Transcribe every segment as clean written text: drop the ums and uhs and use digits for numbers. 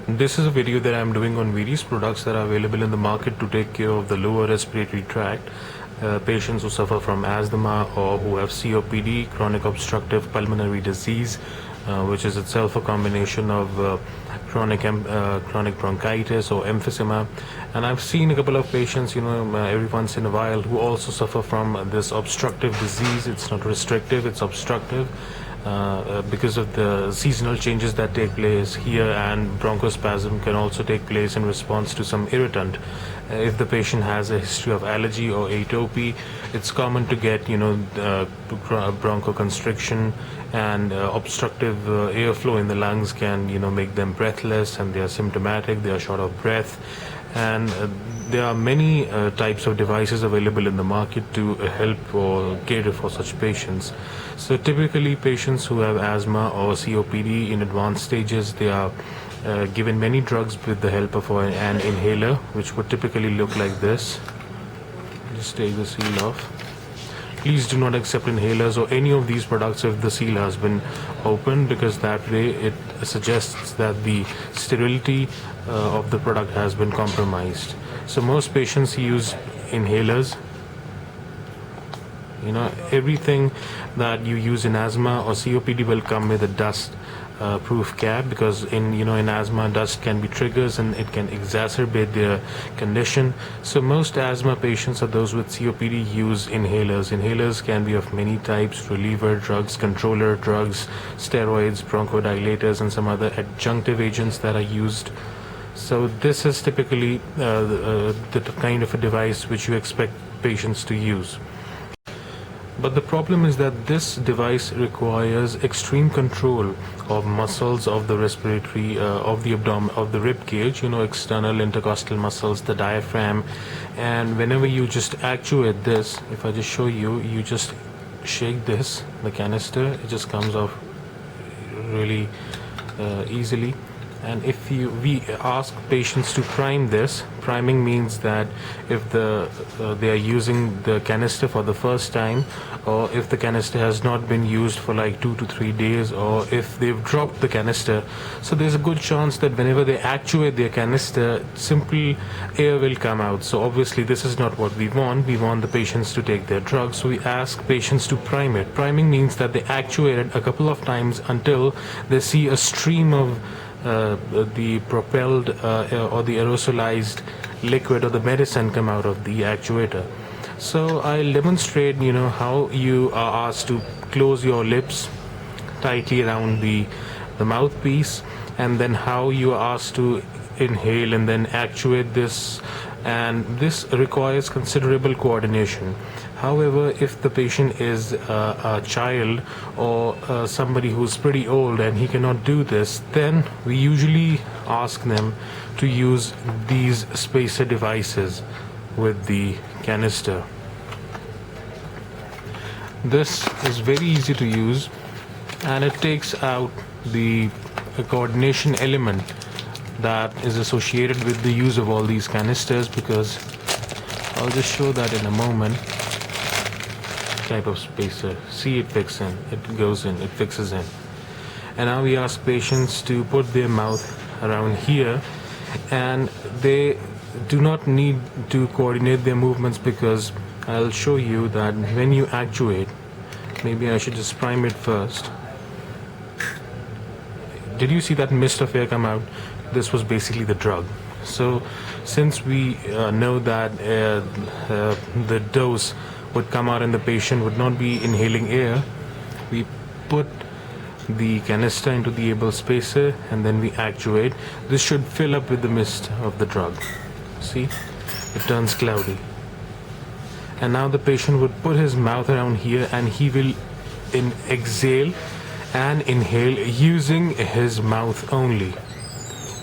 This is a video that I'm doing on various products that are available in the market to take care of the lower respiratory tract. Patients who suffer from asthma or who have COPD, chronic obstructive pulmonary disease, which is itself a combination of chronic bronchitis or emphysema. And I've seen a couple of patients, every once in a while, who also suffer from this obstructive disease. It's not restrictive, it's obstructive. Because of the seasonal changes that take place here, and bronchospasm can also take place in response to some irritant. If the patient has a history of allergy or atopy, it's common to get bronchoconstriction, and obstructive airflow in the lungs can make them breathless, and they are symptomatic, they are short of breath. And there are many types of devices available in the market to help or cater for such patients. So typically patients who have asthma or COPD in advanced stages, they are given many drugs with the help of an inhaler, which would typically look like this. Just take the seal off. Please do not accept inhalers or any of these products if the seal has been opened, because that way it suggests that the sterility of the product has been compromised. So most patients use inhalers. Everything that you use in asthma or COPD will come with a dust proof cap, because in asthma, dust can be triggers and it can exacerbate their condition. So most asthma patients or those with COPD use inhalers. Inhalers can be of many types: reliever drugs, controller drugs, steroids, bronchodilators, and some other adjunctive agents that are used. So this is typically the kind of a device which you expect patients to use. But the problem is that this device requires extreme control of muscles of the respiratory, of the abdomen, of the rib cage, external intercostal muscles, the diaphragm. And whenever you just actuate this, if I just show you, you just shake this, the canister, it just comes off really easily. And if we ask patients to prime this. Priming means that if they are using the canister for the first time, or if the canister has not been used for like 2 to 3 days, or if they've dropped the canister, so there's a good chance that whenever they actuate their canister, simple air will come out. So obviously this is not what we want. We want the patients to take their drugs, so we ask patients to prime it. Priming means that they actuate it a couple of times until they see a stream of the propelled or the aerosolized liquid or the medicine come out of the actuator. So I'll demonstrate how you are asked to close your lips tightly around the mouthpiece, and then how you are asked to inhale and then actuate this, and this requires considerable coordination. However, if the patient is a child or somebody who's pretty old and he cannot do this, then we usually ask them to use these spacer devices with the canister. This is very easy to use, and it takes out the coordination element that is associated with the use of all these canisters, because I'll just show that in a moment. Type of spacer, see, it fits in, it goes in, it fixes in. And now we ask patients to put their mouth around here, and they do not need to coordinate their movements, because I'll show you that when you actuate, maybe I should just prime it first. Did you see that mist of air come out? This was basically the drug. So since we know that the dose would come out and the patient would not be inhaling air, we put the canister into the able spacer and then we actuate. This should fill up with the mist of the drug. See, it turns cloudy. And now the patient would put his mouth around here, and he will exhale and inhale using his mouth only.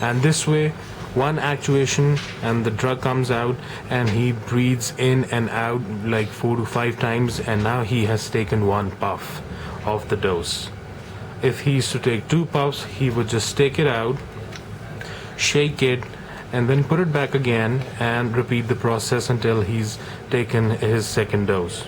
And this way, one actuation and the drug comes out, and he breathes in and out like 4 to 5 times, and now he has taken 1 puff of the dose. If he is to take 2 puffs, he would just take it out, shake it, and then put it back again and repeat the process until he's taken his second dose.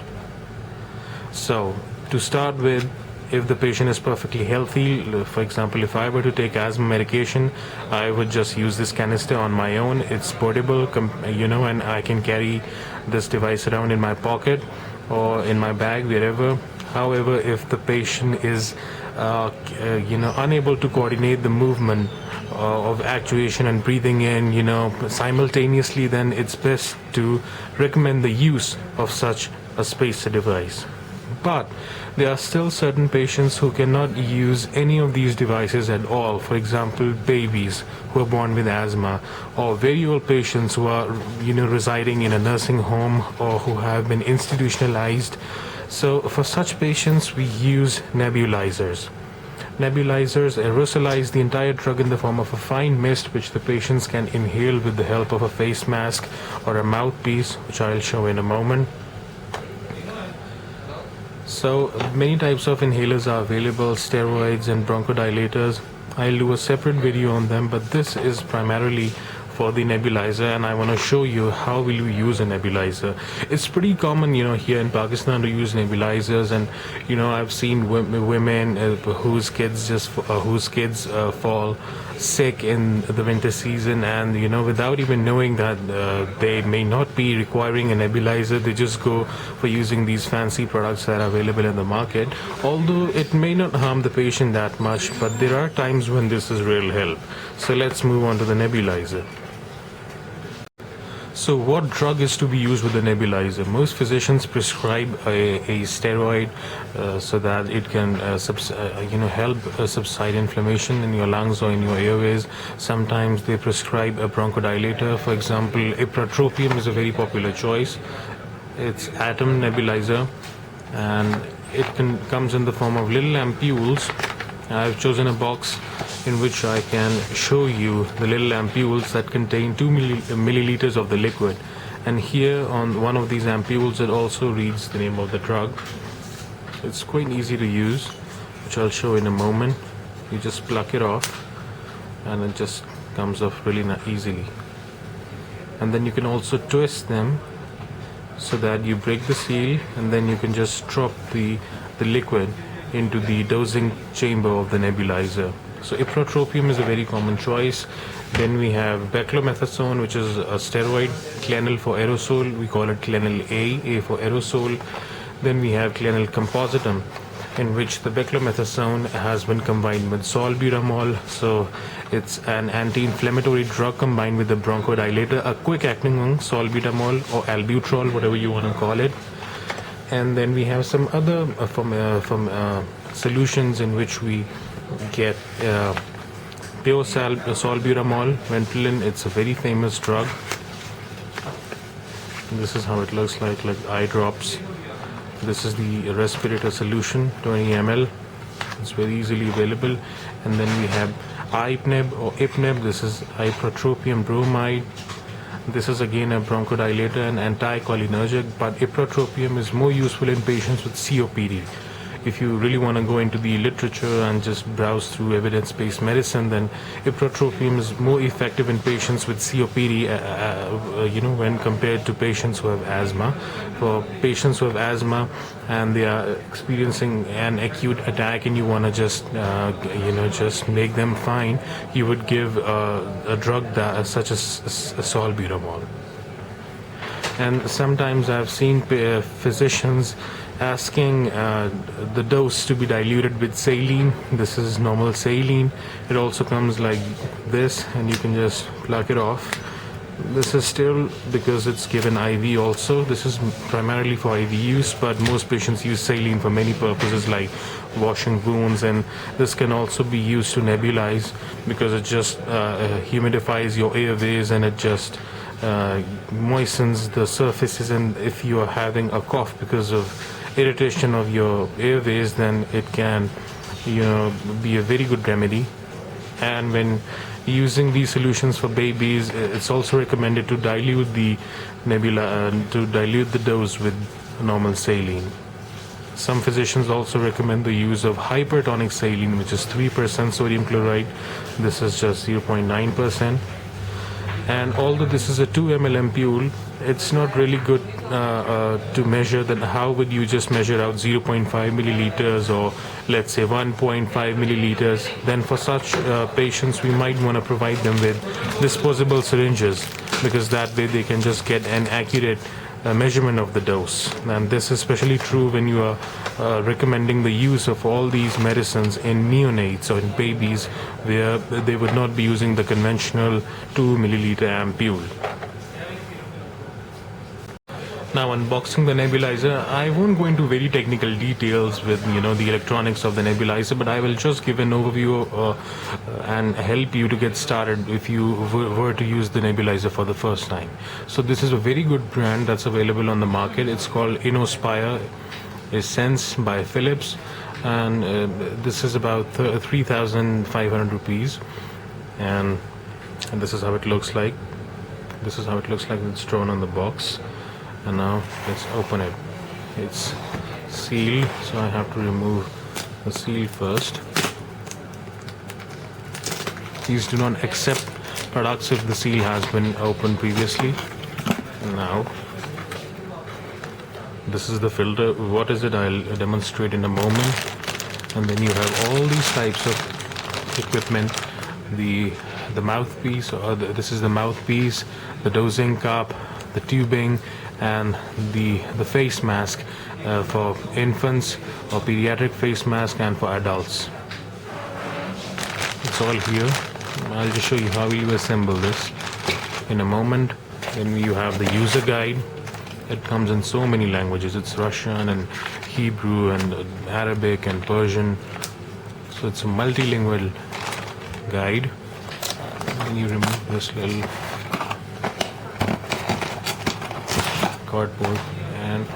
So to start with, if the patient is perfectly healthy, for example, if I were to take asthma medication, I would just use this canister on my own. It's portable, and I can carry this device around in my pocket or in my bag, wherever. However, if the patient is unable to coordinate the movement of actuation and breathing in, simultaneously, then it's best to recommend the use of such a spacer device. But there are still certain patients who cannot use any of these devices at all. For example, babies who are born with asthma, or very old patients who are residing in a nursing home or who have been institutionalized. So for such patients, we use nebulizers. Nebulizers aerosolize the entire drug in the form of a fine mist, which the patients can inhale with the help of a face mask or a mouthpiece, which I'll show in a moment. So many types of inhalers are available, steroids and bronchodilators. I'll do a separate video on them, but this is primarily for the nebulizer, and I want to show you how will you use a nebulizer. It's pretty common, here in Pakistan to use nebulizers, and I've seen women whose kids fall sick in the winter season, and without even knowing that they may not be requiring a nebulizer, they just go for using these fancy products that are available in the market. Although it may not harm the patient that much, but there are times when this is real help. So let's move on to the nebulizer. So what drug is to be used with the nebulizer? Most physicians prescribe a steroid so that it can help subside inflammation in your lungs or in your airways. Sometimes they prescribe a bronchodilator. For example, ipratropium is a very popular choice. It's atom nebulizer, and it comes in the form of little ampules. I've chosen a box in which I can show you the little ampules that contain 2 milliliters of the liquid, and here on one of these ampules it also reads the name of the drug. It's quite easy to use, which I'll show in a moment. You just pluck it off and it just comes off really easily, and then you can also twist them so that you break the seal, and then you can just drop the liquid into the dosing chamber of the nebulizer. So ipratropium is a very common choice. Then we have beclomethasone, which is a steroid, Clenil for aerosol. We call it Clenil A for aerosol. Then we have Clenil compositum, in which the beclomethasone has been combined with salbutamol. So it's an anti-inflammatory drug combined with a bronchodilator, a quick-acting one, salbutamol or albuterol, whatever you want to call it. And then we have some other solutions in which we get pure salbutamol, Ventolin. It's a very famous drug. This is how it looks like eye drops. This is the respirator solution, 20 ml. It's very easily available. And then we have Ipneb or Ipneb. This is ipratropium bromide. This is again a bronchodilator and anticholinergic, but ipratropium is more useful in patients with COPD. If you really want to go into the literature and just browse through evidence-based medicine, then ipratropium is more effective in patients with COPD, when compared to patients who have asthma. For patients who have asthma and they are experiencing an acute attack, and you want to just make them fine, you would give a drug such as salbutamol. And sometimes I've seen physicians asking the dose to be diluted with saline. This is normal saline. It also comes like this, and you can just pluck it off. This is still because it's given IV also. This is primarily for IV use, but most patients use saline for many purposes like washing wounds, and this can also be used to nebulize because it just humidifies your airways, and it just moistens the surfaces. And if you are having a cough because of irritation of your airways, then it can be a very good remedy. And when using these solutions for babies, it's also recommended to dilute the dose with normal saline. Some physicians also recommend the use of hypertonic saline, which is 3% sodium chloride. This is just 0.9%. And although this is a 2 ml ampule, it's not really good to measure that, how would you just measure out 0.5 milliliters or let's say 1.5 milliliters? Then for such patients, we might want to provide them with disposable syringes, because that way they can just get an accurate measurement of the dose. And this is especially true when you are recommending the use of all these medicines in neonates or in babies, where they would not be using the conventional 2 milliliter ampule. Now, unboxing the nebulizer, I won't go into very technical details with the electronics of the nebulizer, but I will just give an overview and help you to get started if you were to use the nebulizer for the first time. So this is a very good brand that's available on the market. It's called InnoSpire Essence by Philips, and this is about 3,500 rupees, and this is how it looks like. This is how it looks like. It's drawn on the box. And now let's open it. It's sealed, so I have to remove the seal first. Please do not accept products if the seal has been opened previously. Now, this is the filter. What is it? I'll demonstrate in a moment. And then you have all these types of equipment. The mouthpiece, or this is the mouthpiece, the dosing cup, the tubing, and the face mask for infants, or pediatric face mask, and for adults. It's all here. I'll just show you how you assemble this in a moment. Then you have the user guide. It comes in so many languages. It's Russian and Hebrew and Arabic and Persian. So it's a multilingual guide. Then you remove this little cardboard, and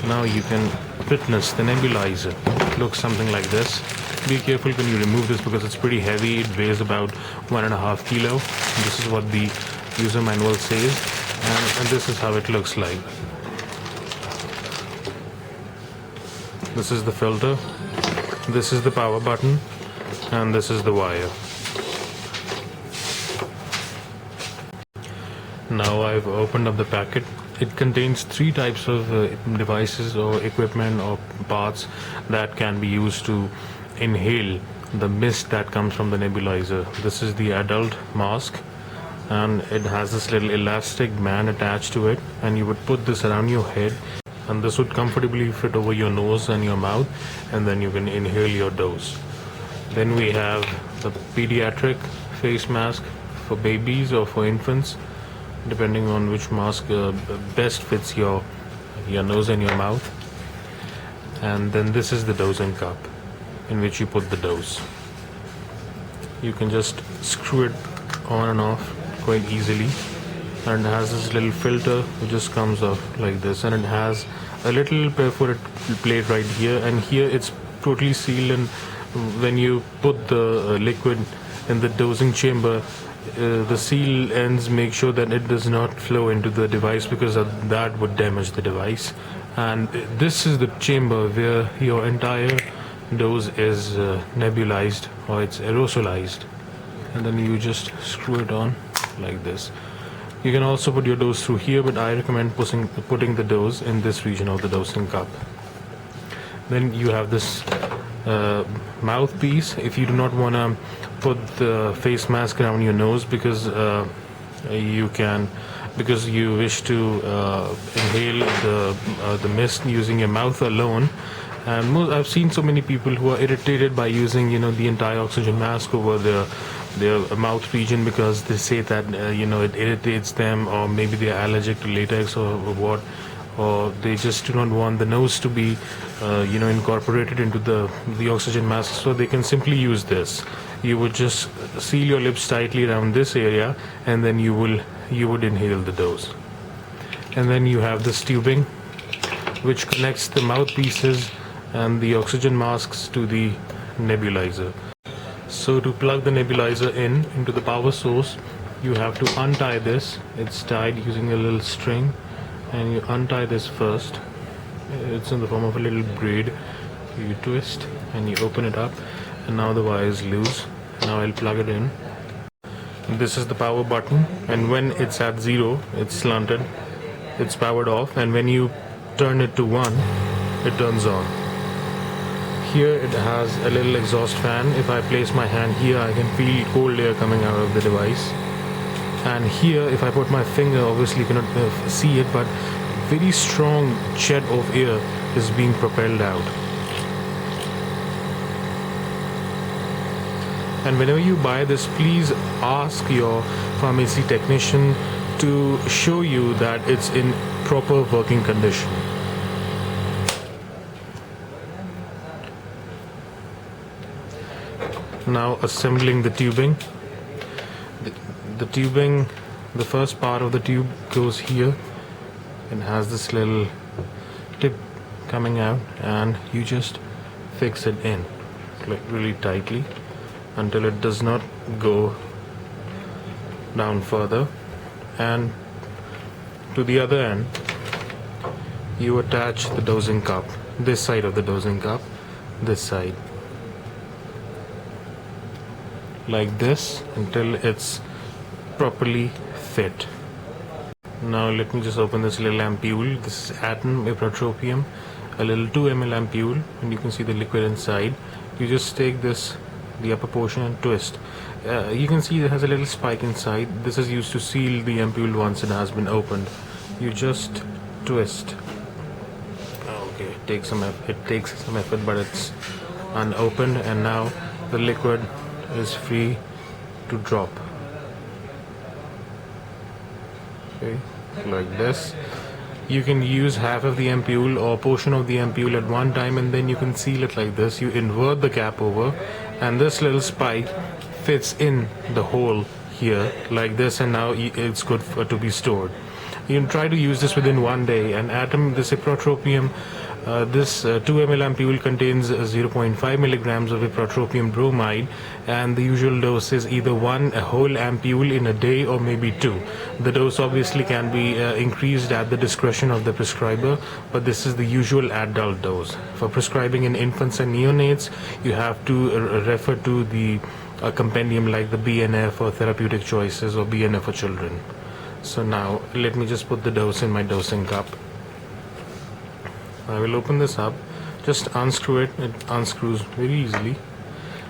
now you can witness the nebulizer. It looks something like this. Be careful when you remove this, because it's pretty heavy. It weighs about 1.5 kilo. This is what the user manual says, and this is how it looks like. This is the filter, this is the power button, and this is the wire. Now I've opened up the packet. It contains 3 types of devices or equipment or parts that can be used to inhale the mist that comes from the nebulizer. This is the adult mask, and it has this little elastic band attached to it, and you would put this around your head, and this would comfortably fit over your nose and your mouth, and then you can inhale your dose. Then we have the pediatric face mask for babies or for infants, depending on which mask best fits your nose and your mouth. And then this is the dosing cup, in which you put the dose. You can just screw it on and off quite easily, and it has this little filter which just comes off like this, and it has a little perforated plate right here, and here it's totally sealed, and when you put the liquid in the dosing chamber, the seal ends make sure that it does not flow into the device, because that would damage the device. And this is the chamber where your entire dose is nebulized, or it's aerosolized, and then you just screw it on like this. You can also put your dose through here, but I recommend putting the dose in this region of the dosing cup. Then you have this mouthpiece. If you do not want to put the face mask around your nose, because you wish to inhale the mist using your mouth alone. And I've seen so many people who are irritated by using the entire oxygen mask over their mouth region, because they say that it irritates them, or maybe they're allergic to latex or what, or they just do not want the nose to be incorporated into the oxygen mask. So they can simply use this. You would just seal your lips tightly around this area, and then you would inhale the dose. And then you have this tubing which connects the mouthpieces and the oxygen masks to the nebulizer. So to plug the nebulizer into the power source, you have to untie this. It's tied using a little string, and you untie this first. It's in the form of a little braid. You twist and you open it up, and now the wire is loose. Now I'll plug it in. This is the power button, and when it's at 0, it's slanted, it's powered off, and when you turn it to 1, it turns on. Here it has a little exhaust fan. If I place my hand here, I can feel cold air coming out of the device. And here, if I put my finger, obviously you cannot see it, but very strong jet of air is being propelled out. And whenever you buy this, please ask your pharmacy technician to show you that it's in proper working condition. Now assembling the tubing. The tubing, the first part of the tube goes here and has this little tip coming out, and you just fix it in like really tightly until it does not go down further. And to the other end you attach the dosing cup, this side of the dosing cup, this side, like this, until it's properly fit. Now let me just open this little ampule. This is Atom ipratropium, a little 2 ml ampule, and you can see the liquid inside. You just take this, the upper portion, and twist. You can see it has a little spike inside. This is used to seal the ampule once it has been opened. You just twist. Okay, it takes some effort, but it's unopened, and now the liquid is free to drop. Okay, like this. You can use half of the ampule or portion of the ampule at one time, and then you can seal it like this. You invert the cap over, and this little spike fits in the hole here like this, and now it's good to be stored. You can try to use this within 1 day. And Atom, this ipratropium, this 2 ml ampule contains 0.5 milligrams of ipratropium bromide, and the usual dose is either a whole ampule in a day, or maybe 2. The dose obviously can be increased at the discretion of the prescriber, but this is the usual adult dose. For prescribing in infants and neonates, you have to refer to the compendium like the BNF or Therapeutic Choices or BNF for children. So now let me just put the dose in my dosing cup. I will open this up, just unscrew it. It unscrews very easily,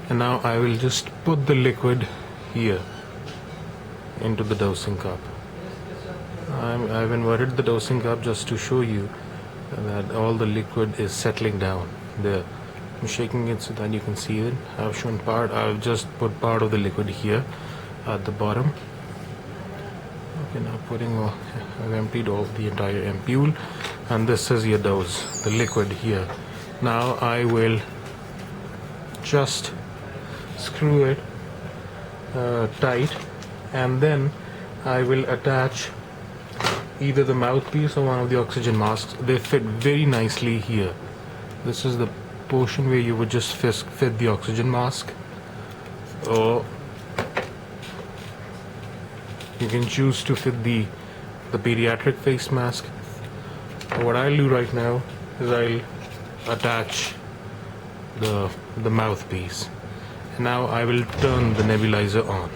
and now I will just put the liquid here into the dosing cup. I've inverted the dosing cup just to show you that all the liquid is settling down there. I'm shaking it so that you can see it. I've shown part. I'll just put part of the liquid here at the bottom. Okay, now I've emptied all the entire ampule, and this is your dose, the liquid here. Now I will just screw it tight, and then I will attach either the mouthpiece or one of the oxygen masks. They fit very nicely here. This is the portion where you would just fit the oxygen mask, or you can choose to fit the pediatric face mask. What I'll do right now is I'll attach the mouthpiece. And now I will turn the nebulizer on.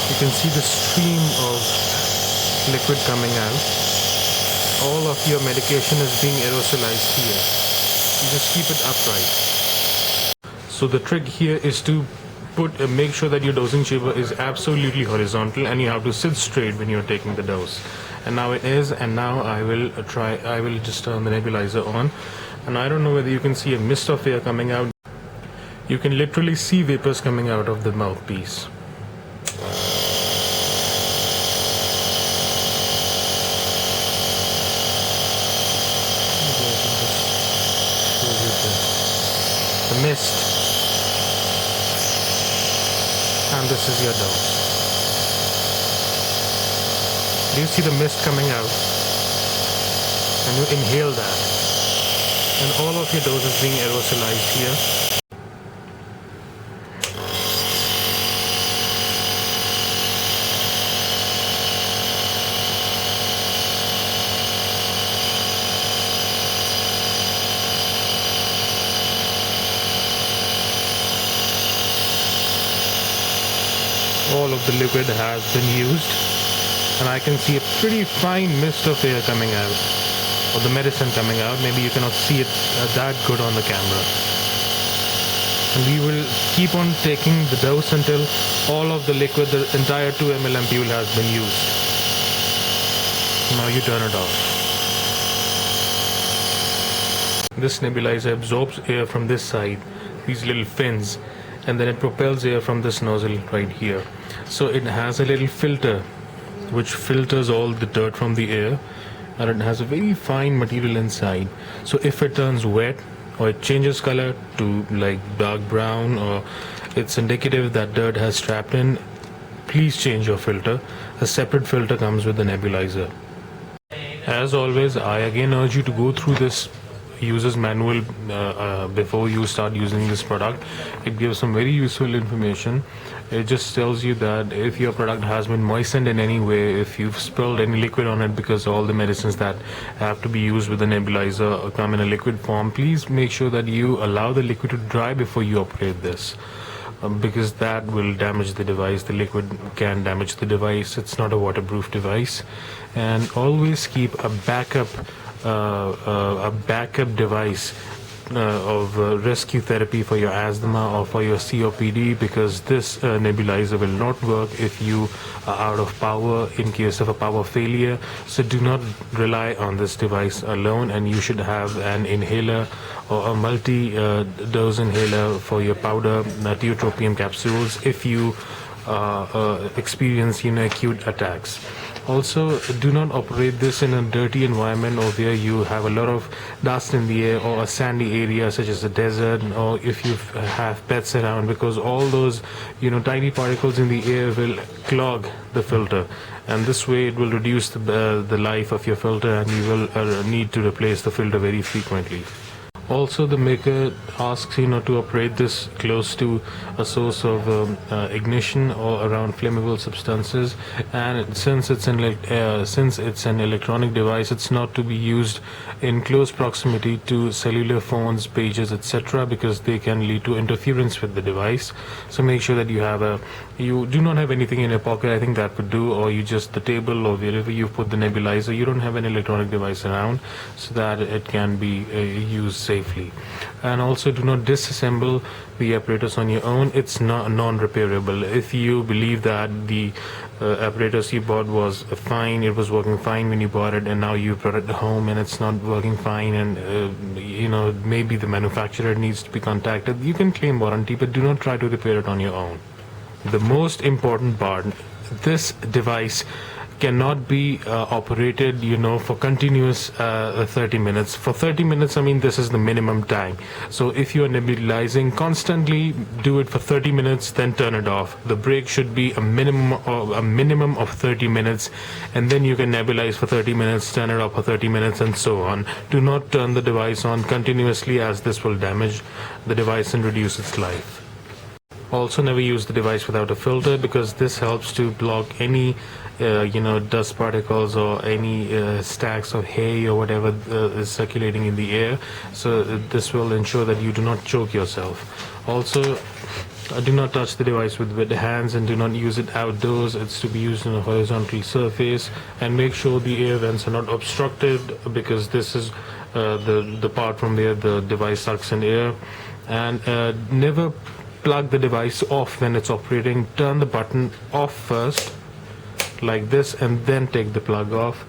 You can see the stream of liquid coming out. All of your medication is being aerosolized here. You just keep it upright. So the trick here is to make sure that your dosing chamber is absolutely horizontal, and you have to sit straight when you're taking the dose. And now it is, and now I will just turn the nebulizer on, and I don't know whether you can see a mist of air coming out. You can literally see vapors coming out of the mouthpiece. The mist, and this is your dose. Do you see the mist coming out? And you inhale that, and all of your dose is being aerosolized here. all of the liquid has been used, and I can see a pretty fine mist of air coming out, or the medicine coming out. Maybe you cannot see it that good on the camera. And we will keep on taking the dose until all of the liquid, the entire 2 ml ampule has been used. Now you turn it off. This nebulizer absorbs air from this side, these little fins, and then it propels air from this nozzle right here. So it has a little filter which filters all the dirt from the air, and it has a very fine material inside. So if it turns wet or it changes color to like dark brown, or it's indicative that dirt has trapped in, please change your filter. A separate filter comes with the nebulizer. As always, I again urge you to go through this user's manual before you start using this product. It gives some very useful information. It just tells you that if your product has been moistened in any way, if you've spilled any liquid on it, because all the medicines that have to be used with the nebulizer come in a liquid form, please make sure that you allow the liquid to dry before you operate this, because that will damage the device. The liquid can damage the device. It's not a waterproof device. And always keep a backup device of rescue therapy for your asthma or for your COPD, because this nebulizer will not work if you are out of power in case of a power failure. So do not rely on this device alone, and you should have an inhaler or a multi-dose inhaler for your powder tiotropium capsules if you experience acute attacks. Also, do not operate this in a dirty environment or where you have a lot of dust in the air, or a sandy area such as a desert, or if you have pets around, because all those tiny particles in the air will clog the filter, and this way it will reduce the life of your filter, and you will need to replace the filter very frequently. Also, the maker asks to operate this close to a source of ignition or around flammable substances, and since it's an electronic device, it's not to be used in close proximity to cellular phones, pages, etc., because they can lead to interference with the device. So make sure that you do not have anything in your pocket. I think that would do, or you just the table or wherever you put the nebulizer, you don't have an electronic device around, so that it can be used safely. And also, do not disassemble the apparatus on your own. It's not non-repairable. If you believe that the apparatus you bought was fine, it was working fine when you bought it, and now you brought it home and it's not working fine, and maybe the manufacturer needs to be contacted, you can claim warranty, but do not try to repair it on your own. The most important part, this device cannot be operated for continuous 30 minutes. For 30 minutes, I mean, this is the minimum time. So if you are nebulizing constantly, do it for 30 minutes, then turn it off. The break should be a minimum of 30 minutes, and then you can nebulize for 30 minutes, turn it off for 30 minutes, and so on. Do not turn the device on continuously, as this will damage the device and reduce its life. Also, never use the device without a filter, because this helps to block any dust particles or any stacks of hay or whatever is circulating in the air. So this will ensure that you do not choke yourself. Also, do not touch the device with wet hands, and do not use it outdoors. It's to be used on a horizontal surface, and make sure the air vents are not obstructed, because this is the part from where the device sucks in air. And never plug the device off when it's operating. Turn the button off first, like this, and then take the plug off.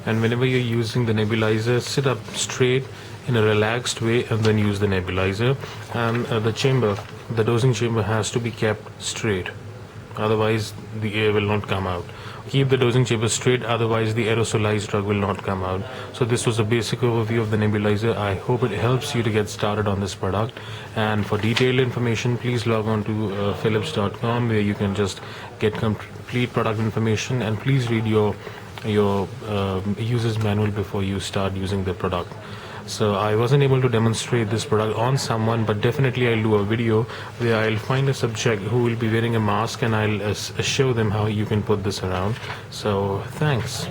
And whenever you're using the nebulizer, sit up straight in a relaxed way, and then use the nebulizer. And the dosing chamber has to be kept straight, otherwise the air will not come out. Keep the dosing chamber straight, otherwise the aerosolized drug will not come out. So this was a basic overview of the nebulizer. I hope it helps you to get started on this product. And for detailed information, please log on to philips.com, where you can just get complete product information, and please read your user's manual before you start using the product. So I wasn't able to demonstrate this product on someone, but definitely I'll do a video where I'll find a subject who will be wearing a mask, and I'll show them how you can put this around. So thanks.